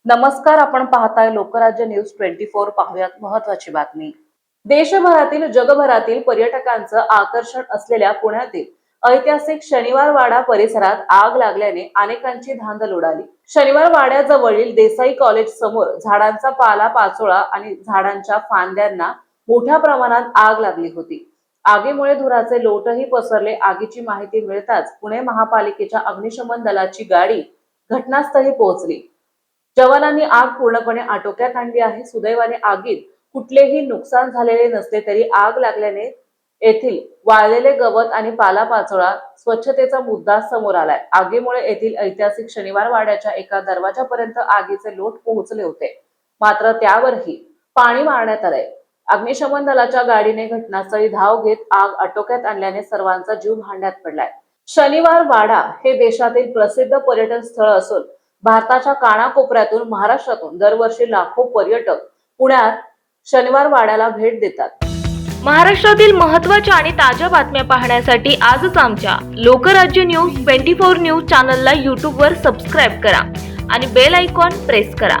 नमस्कार, आपण पाहताय लोकराज्य न्यूज 24। पाहुयात महत्त्वाची बातमी। देशभरातील जगभरातील पर्यटकांचं आकर्षण असलेल्या पुण्यातील ऐतिहासिक शनिवार वाडा परिसरात आग लागल्याने अनेकांची धांदल उडाली। शनिवार वाड्याजवळील देसाई कॉलेज समोर झाडांचा पाला पाचोळा आणि झाडांच्या फांद्यांना मोठ्या प्रमाणात आग लागली होती। आगीमुळे धुराचे लोटही पसरले। आगीची माहिती मिळताच पुणे महापालिकेच्या अग्निशमन दलाची गाडी घटनास्थळी पोहोचली। जवानांनी आग पूर्णपणे आटोक्यात आणली आहे। सुदैवाने आगीत कुठलेही नुकसान झालेले नसले तरी आग लागल्याने येथील वाळलेले गवत आणि पालापाचोळा स्वच्छतेचा मुद्दा समोर आलाय। आगीमुळे येथील ऐतिहासिक शनिवार वाड्याच्या एका दरवाजापर्यंत आगीचे लोट पोहोचले होते, मात्र त्यावरही पाणी मारण्यात आलंय। अग्निशमन दलाच्या गाडीने घटनास्थळी धाव घेत आग आटोक्यात आणल्याने सर्वांचा जीव भांड्यात पडलाय। शनिवार वाडा हे देशातील प्रसिद्ध पर्यटन स्थळ असून भारताच्या कानाकोपऱ्यातून, महाराष्ट्रातून दरवर्षी लाखो पर्यटक पुण्यात शनिवार वाड्याला भेट देतात। महाराष्ट्रातील महत्त्वाच्या आणि ताज्या बातम्या पाहण्यासाठी आजच आमच्या लोकराज्य न्यूज 24 न्यूज चॅनलला YouTube वर सबस्क्राइब करा आणि बेल आयकॉन प्रेस करा।